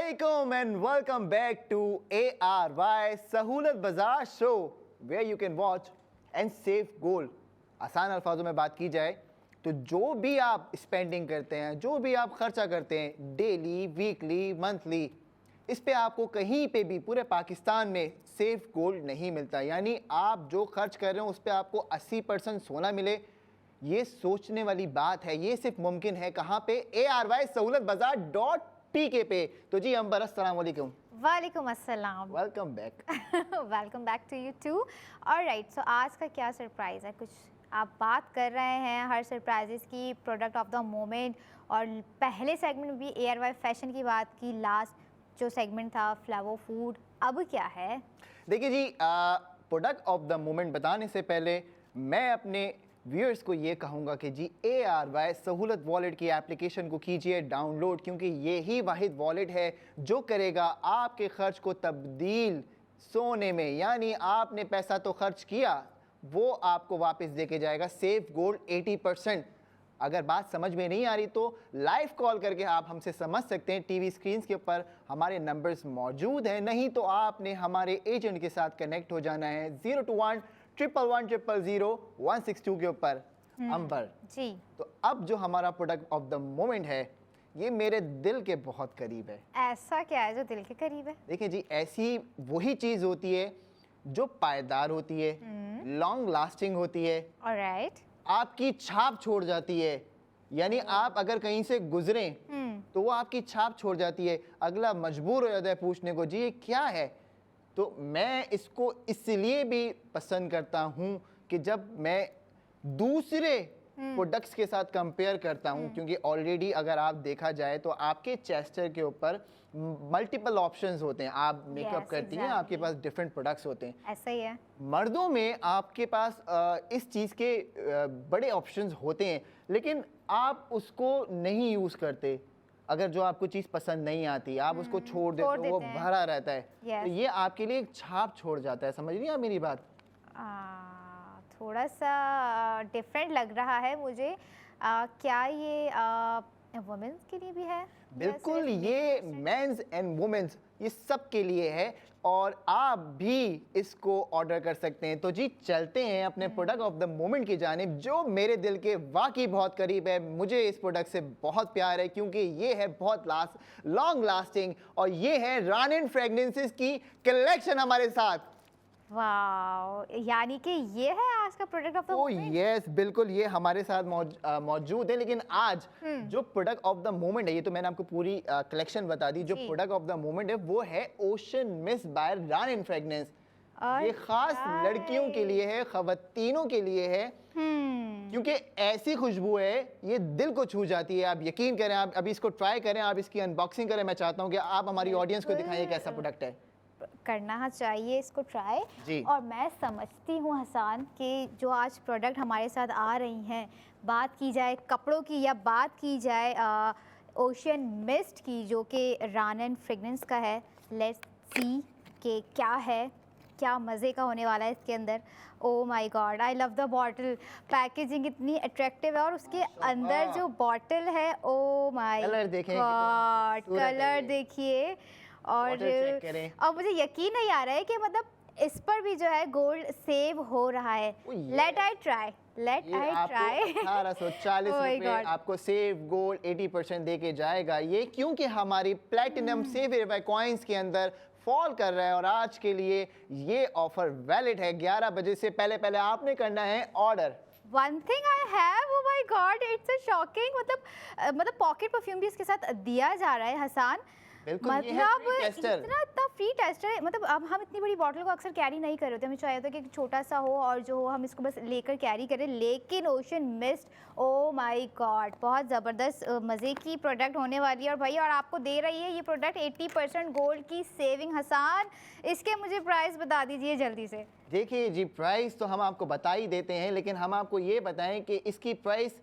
Assalamualaikum and welcome back to ARY सहूलत बाजार show where you can watch and save gold। आसान अल्फाजों में बात की जाए तो जो भी आप स्पेंडिंग करते हैं, जो भी आप खर्चा करते हैं डेली, वीकली, मंथली, इस पे आपको कहीं पे भी पूरे पाकिस्तान में सेफ गोल्ड नहीं मिलता। यानी आप जो खर्च कर रहे हो उस पर आपको 80% सोना मिले, ये सोचने वाली बात है। ये सिर्फ मुमकिन है कहाँ पे? ARY सहूलत बाजार .pk पे। तो जी अंबर, अस्सलाम वालेकुम। वालेकुम अस्सलाम। Welcome back. Welcome back to you too. Alright, so आज का क्या सरप्राइज़ है? कुछ आप बात कर रहे हैं हर सरप्राइजेस की, प्रोडक्ट ऑफ द मोमेंट, और पहले सेगमेंट में भी ARY फैशन की बात की, लास्ट जो सेगमेंट था फ्लावर फूड। अब क्या है? देखिए जी, प्रोडक्ट ऑफ द मोमेंट बताने से पहले मैं अपने व्यूअर्स को ये कहूँगा कि जी ARY सहूलत वॉलेट की एप्लीकेशन को कीजिए डाउनलोड, क्योंकि ये ही वाहिद वॉलेट है जो करेगा आपके खर्च को तब्दील सोने में। यानी आपने पैसा तो खर्च किया, वो आपको वापस दे के जाएगा सेफ गोल्ड 80%। अगर बात समझ में नहीं आ रही तो लाइव कॉल करके आप हमसे समझ सकते हैं। टीवी स्क्रीन के ऊपर हमारे नंबर्स मौजूद हैं, नहीं तो आपने हमारे एजेंट के साथ कनेक्ट हो जाना है 021 111 000 162 के ऊपर। अंबर जी, तो अब जो हमारा प्रोडक्ट ऑफ द मोमेंट है ये मेरे दिल के बहुत करीब है। ऐसा क्या है जो दिल के करीब है? देखिए जी, ऐसी वही चीज़ होती है जो पायदार होती है, लॉन्ग लास्टिंग होती है, ऑलराइट, आपकी छाप छोड़ जाती है। यानी आप अगर कहीं से गुजरें तो वो आपकी छाप छोड़ जाती है, अगला मजबूर हो जाता है पूछने को जी ये क्या है। तो मैं इसको इसलिए भी पसंद करता हूँ कि जब मैं दूसरे प्रोडक्ट्स के साथ कंपेयर करता हूँ, क्योंकि ऑलरेडी अगर आप देखा जाए तो आपके चेस्टर के ऊपर मल्टीपल ऑप्शंस होते हैं। आप मेकअप करती हैं, आपके पास डिफरेंट प्रोडक्ट्स होते हैं। ऐसा ही है। मर्दों में आपके पास इस चीज़ के बड़े ऑप्शंस होते हैं, लेकिन आप उसको नहीं यूज़ करते। अगर जो आपको चीज़ पसंद नहीं आती आप उसको छोड़ देते हो, वो भरा रहता है। तो ये आपके लिए एक छाप छोड़ जाता है। समझ रही हैं आप मेरी बात? थोड़ा सा डिफरेंट लग रहा है मुझे। क्या ये वुमेन्स के लिए भी है? बिल्कुल, ये मेंस एंड वुमेन्स ये सब के लिए है, और आप भी इसको ऑर्डर कर सकते हैं। तो जी चलते हैं अपने प्रोडक्ट ऑफ द मोमेंट की जानिब, जो मेरे दिल के वाकई बहुत करीब है। मुझे इस प्रोडक्ट से बहुत प्यार है क्योंकि ये है बहुत लॉन्ग लास्टिंग, और ये है रानिन फ्रेगनेंसेस की कलेक्शन हमारे साथ। वाओ, यानी कि ये है आज का product of the moment. Yes, बिल्कुल ये हमारे साथ मौजूद है। लेकिन आज जो प्रोडक्ट ऑफ द मोमेंट है, ये तो मैंने आपको पूरी कलेक्शन बता दी। जो प्रोडक्ट ऑफ द मोमेंट है वो है ओशन मिस्ट बाय रानिन फ्रेगनेंस। ये खास लड़कियों के लिए है, खवातीनों के लिए है, क्योंकि ऐसी खुशबू है ये दिल को छू जाती है। आप यकीन करें, आप अभी इसको ट्राई करें, आप इसकी अनबॉक्सिंग करें। मैं चाहता हूँ कि आप हमारी ऑडियंस को दिखाइए कैसा प्रोडक्ट है। करना चाहिए इसको ट्राई। और मैं समझती हूँ हसन कि जो आज प्रोडक्ट हमारे साथ आ रही हैं, बात की जाए कपड़ों की या बात की जाए ओशन मिस्ट की, जो कि रानिन फ्रेगनेंस का है। लेट्स सी कि क्या है, क्या मज़े का होने वाला है इसके अंदर। Oh my God, I love the bottle. Packaging इतनी अट्रैक्टिव है, और उसके अंदर जो बॉटल है, ओ माय गॉड, कलर देखिए। और मुझे यकीन नहीं आ रहा है कि मतलब इस पर भी जो है गोल्ड सेव हो रहा है। लेट आई ट्राई 1840 रुपए आपको सेव गोल्ड 80% दे के जाएगा ये, क्योंकि हमारी प्लेटिनम सेव कॉइन्स के अंदर फॉल कर रहा है। और आज के लिए ये ऑफर वैलिड है। 11 बजे से पहले आपने करना है order. One thing I have, oh my God, it's a shocking, मतलब पॉकेट परफ्यूम भी इसके साथ दिया जा रहा है हसन। मतलब इतना फ्री टेस्टर है। मतलब अब हम इतनी बड़ी बॉटल को अक्सर कैरी नहीं कर रहे होते, हमें चाहिए होता है कि छोटा सा हो और जो हो हम इसको बस लेकर कैरी करें। लेकिन ocean mist, oh my God, बहुत ज़बरदस्त मज़े की प्रोडक्ट होने वाली है। और भाई, और आपको दे रही है ये प्रोडक्ट 80% गोल्ड की सेविंग। हसन, इसके मुझे प्राइस बता दीजिए जल्दी से। देखिए जी, प्राइस तो हम आपको बता ही देते हैं, लेकिन हम आपको ये बताएं कि इसकी प्राइस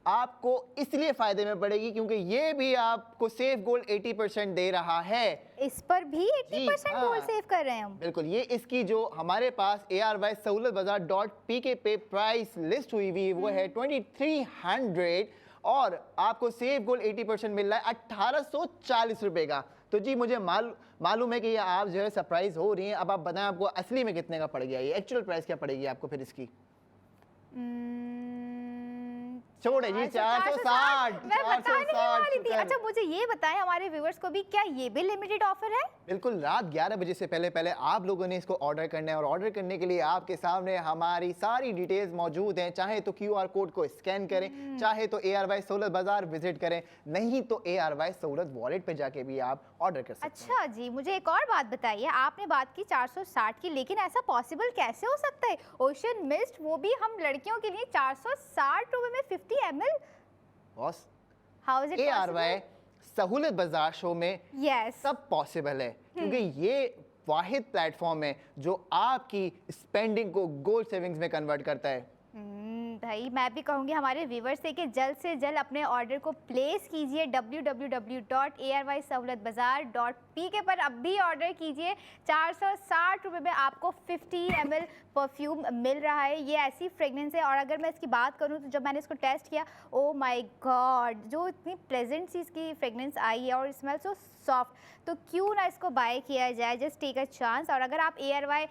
आपको इसलिए फ़ायदे में पड़ेगी क्योंकि ये भी आपको सेफ गोल्ड 80% दे रहा है। इस पर भी 80% गोल्ड सेव कर रहे हैं हम। बिल्कुल, ये इसकी जो हमारे पास ARY सहूलत बाजार .pk पे प्राइस लिस्ट हुई हुई वो है 2300, और आपको सेफ गोल्ड 80% मिल रहा है 1840 रुपए का। तो जी मुझे मालूम है कि ये आप जो है सरप्राइज हो रही हैं। अब आप बताएं आपको असली में कितने का पड़ गया, ये एक्चुअल प्राइस क्या पड़ेगी आपको फिर इसकी? छोड़े जी 460। मैं बताने ही वाली थी। अच्छा मुझे ये बताएं हमारे व्यूअर्स को भी, क्या ये भी लिमिटेड ऑफर है? बिल्कुल, रात 11 बजे से पहले आप लोगों ने इसको ऑर्डर करना है और ऑर्डर करने के लिए आपके सामने हमारी सारी डिटेल्स मौजूद हैं। चाहे तो QR कोड को स्कैन करें, चाहे तो ARY सहूलत बाजार विजिट करें, नहीं तो ARY सहूलत वॉलेट पे जाके भी आप ऑर्डर कर सकते हैं। अच्छा जी, मुझे एक और बात बताइए, आपने बात की 460 की, लेकिन ऐसा पॉसिबल कैसे हो सकता है? ओशन मिस्ट, वो भी हम लड़कियों के लिए 460 रुपए में 50 ml। Boss, how is it ARY सहूलत बाजार शो में यस सब पॉसिबल है, क्योंकि ये वाहिद प्लेटफॉर्म है जो आपकी स्पेंडिंग को गोल्ड सेविंग्स में कन्वर्ट करता है। भाई मैं भी कहूँगी हमारे व्यूवर्स से कि जल्द से जल्द अपने ऑर्डर को प्लेस कीजिए www.arysahulatbazaar.pk पर अभी ऑर्डर कीजिए। 460 रुपये में आपको 50 ml परफ्यूम मिल रहा है। ये ऐसी फ्रेगनेंस है, और अगर मैं इसकी बात करूँ तो जब मैंने इसको टेस्ट किया, ओ माय गॉड, जो इतनी प्लेजेंट सी इसकी फ्रेगनेंस आई है और स्मेल सो सॉफ्ट, तो क्यों ना इसको बाय किया जाए। Just take a chance. और अगर आप ARY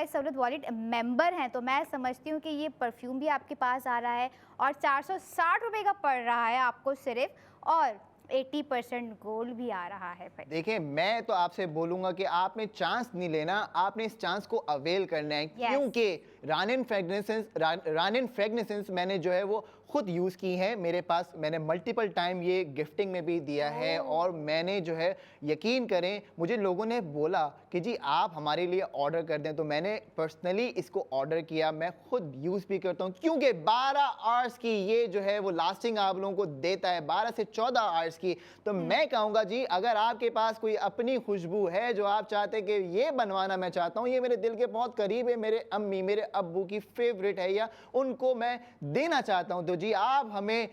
सहूलत वॉलेट मेंबर हैं तो मैं समझती हूँ कि ये परफ्यूम भी आपके पास आ रहा है और 460 रुपये का पड़ रहा है आपको सिर्फ, और 80% गोल्ड भी आ रहा है। देखिए, मैं तो आपसे बोलूंगा कि आपने चांस नहीं लेना, आपने इस चांस को अवेल करना है। क्योंकि रानिन फ्रेगनेंसेस मैंने जो है वो खुद यूज़ की है मेरे पास, मैंने मल्टीपल टाइम ये गिफ्टिंग में भी दिया है, और मैंने जो है यकीन करें, मुझे लोगों ने बोला कि जी आप हमारे लिए ऑर्डर कर दें, तो मैंने पर्सनली इसको ऑर्डर किया। मैं खुद यूज़ भी करता हूँ, क्योंकि 12 आवर्स की ये जो है वो लास्टिंग आप लोगों को देता है, 12 से 14 आवर्स की। तो मैं कहूँगा जी, अगर आपके पास कोई अपनी खुशबू है जो आप चाहते हैं कि ये बनवाना मैं चाहता हूँ, ये मेरे दिल के बहुत करीब है, मेरे अम्मी मेरे अब्बू की फेवरेट है, या उनको मैं देना चाहता हूँ, तो जी आप हमें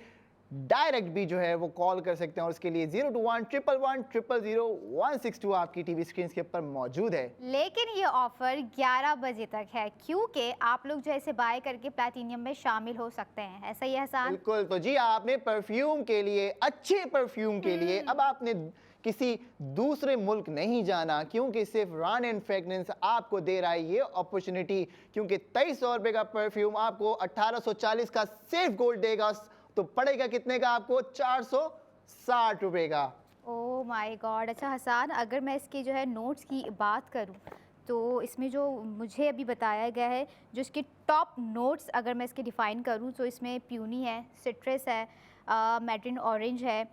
डायरेक्ट भी जो है वो कॉल कर सकते हैं, और उसके लिए 021-111-000-162 आपकी टीवी स्क्रीन के ऊपर मौजूद है। लेकिन ये ऑफर 11 बजे तक है, क्योंकि आप लोग जो है इसे बाय करके प्लैटिनियम में शामिल हो सकते हैं। ऐसा ही है हसन? बिल्कुल। तो जी आपने परफ्यूम के लिए, अच्छे परफ्यूम के लिए अब आपने किसी दूसरे मुल्क नहीं जाना, क्योंकि सिर्फ रानिन फ्रेगनेंस आपको दे रहा है ये अपॉर्चुनिटी। क्योंकि 2300 रुपये का परफ्यूम आपको 1840 का सिर्फ गोल्ड देगा, तो पड़ेगा कितने का आपको? 460 रुपये का। Oh my God. अच्छा हसन, अगर मैं इसकी जो है नोट्स की बात करूं तो इसमें जो मुझे अभी बताया गया है, जो इसके टॉप नोट्स अगर मैं इसके डिफ़ाइन करूं तो इसमें प्यूनी है, सिट्रस है, मैड्रिन ऑरेंज है,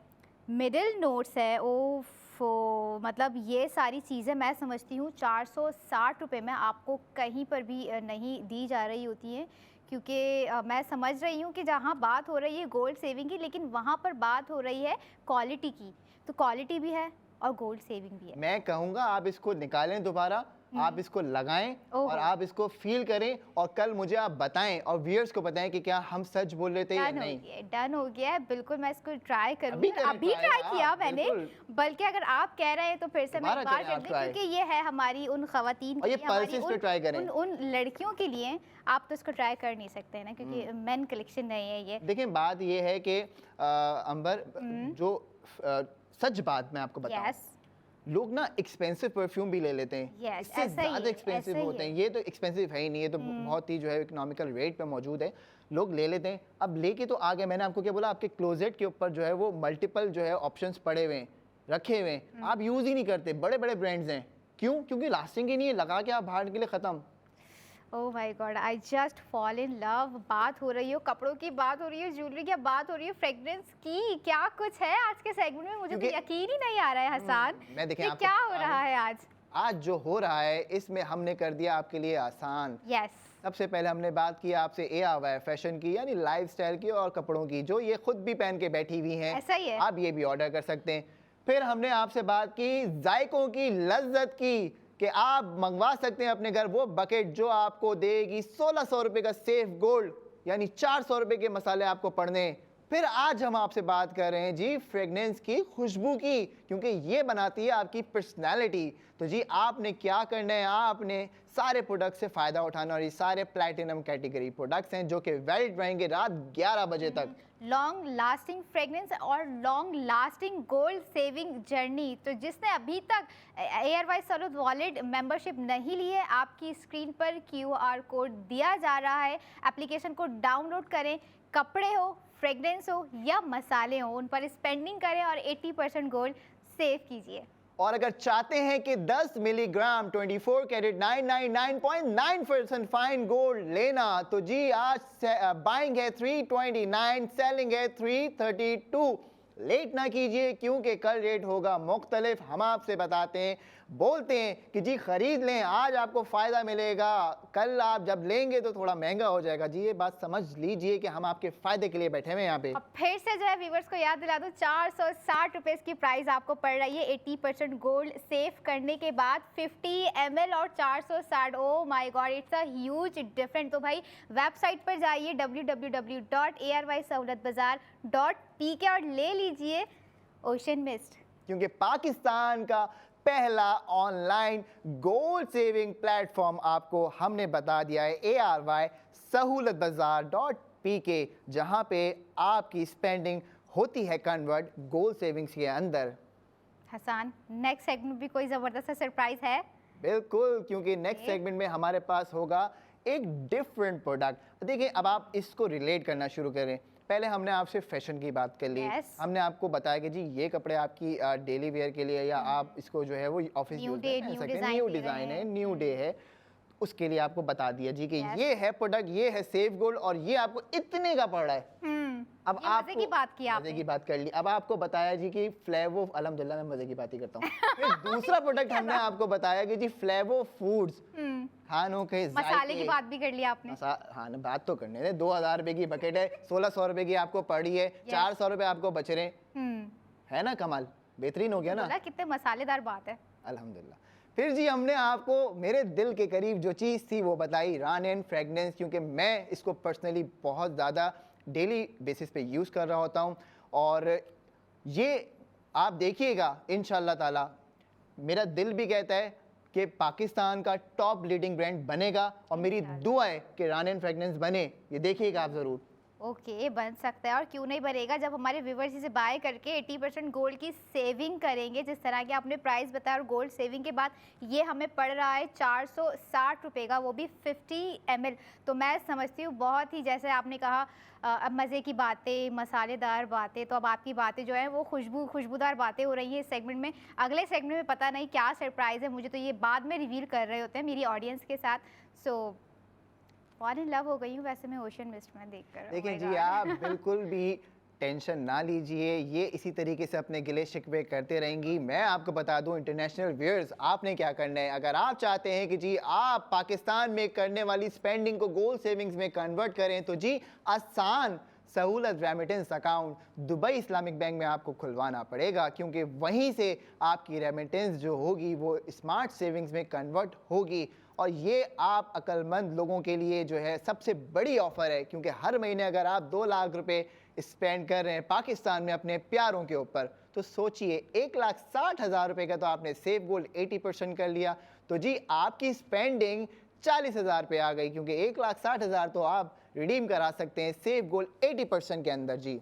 मिडिल नोट्स है। ओफो, मतलब ये सारी चीज़ें मैं समझती हूँ 460 रुपये में आपको कहीं पर भी नहीं दी जा रही होती हैं, क्योंकि मैं समझ रही हूँ कि जहाँ बात हो रही है गोल्ड सेविंग की, लेकिन वहाँ पर बात हो रही है क्वालिटी की, तो क्वालिटी भी है और गोल्ड सेविंग भी है। मैं कहूँगा आप इसको निकालें दोबारा, आप इसको लगाएं और आप इसको फील करें, और कल मुझे आप बताएं और व्यूअर्स को बताएं कि क्या हम सच बोल रहे थे या नहीं। डन हो गया है, बिल्कुल मैं इसको ट्राई करूँगी। अभी ट्राई किया मैंने, बल्कि अगर आप कह रहे हैं तो फिर से मैं एक बार कर दूं, क्योंकि ये है हमारी उन खवातीन के लिए, उन लड़कियों के लिए। आप तो इसको ट्राई कर नहीं सकते हैं ना, क्योंकि मेन कलेक्शन नहीं है ये। देखिए, बात ये है कि अंबर, जो सच बात मैं आपको बताऊं, लोग ना एक्सपेंसिव परफ्यूम भी ले लेते हैं, इससे ज़्यादा एक्सपेंसिव होते हैं। ये तो एक्सपेंसिव है ही नहीं, ये तो बहुत ही जो है इकोनॉमिकल रेट पे मौजूद है, लोग ले लेते हैं। अब लेके तो आ गए, मैंने आपको क्या बोला, आपके क्लोजेट के ऊपर जो है वो मल्टीपल जो है ऑप्शंस पड़े हुए हैं, रखे हुए हैं, आप यूज़ ही नहीं करते। बड़े बड़े ब्रांड्स हैं, क्यों? क्योंकि लास्टिंग ही नहीं है, लगा के आप बाहर के लिए ख़त्म। Oh my God, I just fall in love. बात हो रही हो कपड़ों की, बात हो रही है ज्वेलरी की, बात हो रही है फ्रेग्रेंस की, क्या कुछ है आज के सेगमेंट में, मुझे तो यकीन ही नहीं आ रहा है हसन, ये क्या हो रहा है आज जो हो रहा है इसमें हमने कर दिया आपके लिए आसान। सबसे पहले हमने बात की आपसे ARY फैशन की, यानी लाइफस्टाइल की और कपड़ों की, जो ये खुद भी पहन के बैठी हुई हैं, ऐसा ही है, आप ये भी ऑर्डर कर सकते हैं। फिर हमने आपसे बात की जायकों की, लज्जत की, कि आप मंगवा सकते हैं अपने घर वो बकेट जो आपको देगी 1600 रुपये का सेफ गोल्ड, यानी 400 रुपये के मसाले आपको पड़ने। फिर आज हम आपसे बात कर रहे हैं जी फ्रेगनेंस की खुशबू की, क्योंकि ये बनाती है आपकी पर्सनैलिटी। तो जी आपने क्या करना है, आपने सारे प्रोडक्ट से फ़ायदा उठाना, और ये सारे प्लैटिनम कैटेगरी प्रोडक्ट्स हैं जो कि वैलिड रहेंगे रात 11 बजे तक। लॉन्ग लास्टिंग फ्रेगनेंस और long lasting gold saving journey. तो जिसने अभी तक एयरवाइज सलूद वॉलेट मेंबरशिप नहीं ली है, आपकी स्क्रीन पर QR कोड दिया जा रहा है, एप्लीकेशन को डाउनलोड करें। कपड़े हो, फ्रेगरेंस हो या मसाले हो, उन पर स्पेंडिंग करें और 80% गोल्ड सेव कीजिए। और अगर चाहते हैं कि 10 मिलीग्राम 24 कैरेट 999.9% फाइन गोल्ड लेना, तो जी आज बाइंग है 329, सेलिंग है 332। लेट ना कीजिए, क्योंकि कल रेट होगा मुख्तलिफ। हम आपसे बताते हैं, बोलते हैं कि जी खरीद लें, आज आपको फ़ायदा मिलेगा, कल आप जब लेंगे तो थोड़ा महंगा हो जाएगा। जी ये बात समझ लीजिए कि हम आपके फ़ायदे के लिए बैठे हुए हैं यहाँ पे। अब फिर से जो है व्यूवर्स को याद दिला दूं, 460 रुपए की प्राइस आपको पड़ रही है 80% गोल्ड सेव करने के बाद। 50 ml और 460, oh my God, it's a huge different. तो भाई वेबसाइट पर जाइए www.aysahulatbazaar.pk और ले लीजिए ओशन मिस्ट, क्योंकि पाकिस्तान का पहला ऑनलाइन गोल्ड सेविंग प्लेटफॉर्म आपको हमने बता दिया है, ARY sahulatbazaar.pk, जहां पे आपकी स्पेंडिंग होती है कन्वर्ट गोल्ड सेविंग्स के अंदर। हसन, नेक्स्ट सेगमेंट भी कोई ज़बरदस्त सरप्राइज है? बिल्कुल, क्योंकि नेक्स्ट सेगमेंट में हमारे पास होगा एक डिफरेंट प्रोडक्ट। देखिए, अब आप इसको रिलेट करना शुरू करें। पहले हमने आपसे फैशन की बात कर ली। हमने आपको बताया कि जी ये कपड़े आपकी डेली वेयर के लिए, या आप इसको जो है वो ऑफिस यूज कर सकते हैं, न्यू डिज़ाइन है, न्यू डे है, उसके लिए आपको बता दिया जी कि ये है प्रोडक्ट, ये है सेफ गोल्ड, और ये आपको इतने का पड़ रहा है। अब मजे की बात की आपने, मजे की बात कर ली। अब आपको बताया जी कि फ्लेवो, अल्हम्दुलिल्लाह मैं मजे की बात ही करता हूँ। फिर दूसरा प्रोडक्ट हमने आपको बताया कि जी फ्लेवो फूड्स, खानों के मसाले की बात भी कर ली आपने। हाँ ना, बात तो करने दे। 2000 रुपए की बकेट है, 1600 रुपए की आपको पड़ी है, 400 रुपए आपको बच रहे है ना। कमाल, बेहतरीन हो गया ना, कितने मसालेदार बात है। अल्हम्दुलिल्लाह। फिर जी हमने आपको मेरे दिल के करीब जो चीज़ थी वो बताई, रान फ्रेगनेंस, क्योंकि मैं इसको पर्सनली बहुत ज़्यादा डेली बेसिस पे यूज़ कर रहा होता हूँ, और ये आप देखिएगा इंशाल्लाह ताला, मेरा दिल भी कहता है कि पाकिस्तान का टॉप लीडिंग ब्रांड बनेगा, और मेरी दुआ है कि रान फ्रेगनेंस बने। ये देखिएगा आप ज़रूर। ओके, बन सकता है, और क्यों नहीं बनेगा जब हमारे व्यूवर्स इसे बाय करके 80% गोल्ड की सेविंग करेंगे, जिस तरह के आपने प्राइस बताया। और गोल्ड सेविंग के बाद ये हमें पड़ रहा है 460 रुपये का, वो भी 50 ml। तो मैं समझती हूँ बहुत ही, जैसे आपने कहा अब मज़े की बातें, मसालेदार बातें, तो अब आपकी बातें जो है वो खुशबूदार बातें हो रही हैं इस सेगमेंट में। अगले सेगमेंट में पता नहीं क्या सरप्राइज़ है, मुझे तो ये बाद में रिवील कर रहे होते हैं मेरी ऑडियंस के साथ। सो फॉल इन लव हो गई हूँ वैसे मैं ओशन मिस्ट में देखकर। देखिए जी, आप बिल्कुल भी टेंशन ना लीजिए, ये इसी तरीके से अपने गिले शिकवे करते रहेंगी। मैं आपको बता दूं इंटरनेशनल व्यूअर्स, आपने क्या करना है, अगर आप चाहते हैं कि जी आप पाकिस्तान में करने वाली स्पेंडिंग को गोल्ड सेविंग्स में कन्वर्ट करें, तो जी आसान सहूलत remittance account Dubai Islamic bank में आपको खुलवाना पड़ेगा, क्योंकि वहीं से आपकी रेमिटेंस जो होगी वो स्मार्ट सेविंग्स में कन्वर्ट होगी। और ये आप अक्लमंद लोगों के लिए जो है सबसे बड़ी ऑफ़र है, क्योंकि हर महीने अगर आप 2 लाख रुपए स्पेंड कर रहे हैं पाकिस्तान में अपने प्यारों के ऊपर, तो सोचिए 1,60,000 रुपये का तो आपने सेफ गोल्ड 80% कर लिया, तो जी आपकी स्पेंडिंग 40,000 पे आ गई, क्योंकि 1,60,000 तो आप रिडीम करा सकते हैं सेफ गोल्ड 80% के अंदर। जी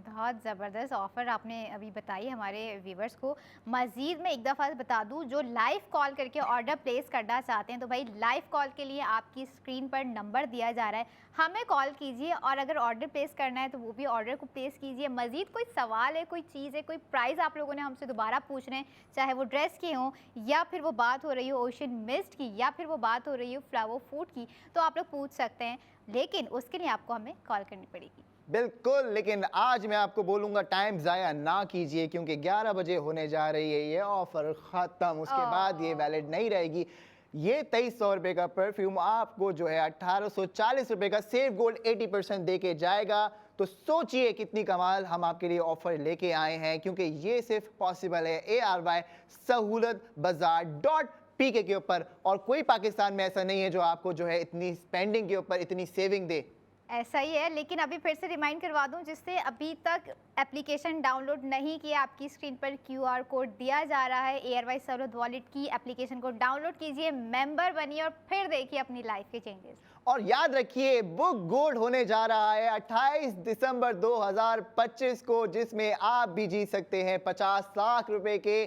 बहुत ज़बरदस्त ऑफ़र आपने अभी बताई हमारे व्यूवर्स को। मज़ीद मैं एक दफ़ा बता दूं, जो लाइव कॉल करके ऑर्डर प्लेस करना चाहते हैं, तो भाई लाइव कॉल के लिए आपकी स्क्रीन पर नंबर दिया जा रहा है, हमें कॉल कीजिए, और अगर ऑर्डर प्लेस करना है तो वो भी ऑर्डर को प्लेस कीजिए। मज़ीद कोई सवाल है, कोई चीज़ है, कोई प्राइस आप लोगों ने हमसे दोबारा पूछना है, चाहे वो ड्रेस के हों, या फिर वो बात हो रही हो ओशन मिस्ट की, या फिर वो बात हो रही हो फ्लावर फूड की, तो आप लोग पूछ सकते हैं, लेकिन उसके लिए आपको हमें कॉल करनी पड़ेगी। बिल्कुल, लेकिन आज मैं आपको बोलूँगा टाइम ज़ाया ना कीजिए, क्योंकि 11 बजे होने जा रही है ये ऑफ़र ख़त्म, उसके बाद ये वैलिड नहीं रहेगी। ये 2300 रुपये का परफ्यूम आपको जो है 1840 रुपये का सेफ गोल्ड 80% दे के जाएगा। तो सोचिए कितनी कमाल हम आपके लिए ऑफ़र लेके आए हैं, क्योंकि ये सिर्फ पॉसिबल है ARY sahulatbazaar.pk के ऊपर, और कोई पाकिस्तान में ऐसा नहीं है जो आपको जो है इतनी स्पेंडिंग के ऊपर इतनी सेविंग दे। ऐसा ही है, लेकिन अभी फिर से रिमाइंड करवा दूं, जिससे अभी तक एप्लीकेशन डाउनलोड नहीं किया, आपकी स्क्रीन पर क्यूआर कोड दिया जा रहा है। एयरवाइज सहूलत वॉलेट की एप्लीकेशन को डाउनलोड कीजिए, मेंबर बनिए और फिर देखिए अपनी लाइफ के चेंजेस। और याद रखिए बुक गोल्ड होने जा रहा है 28 दिसंबर 2025 को, जिसमें आप भी जीत सकते हैं 50 लाख रुपए के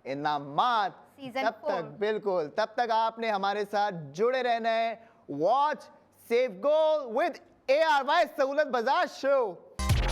इनामात। सीजन तब 4। तक बिल्कुल, तब तक आपने हमारे साथ जुड़े रहना है। Watch save goal with ARY सहूलत बाजार शो।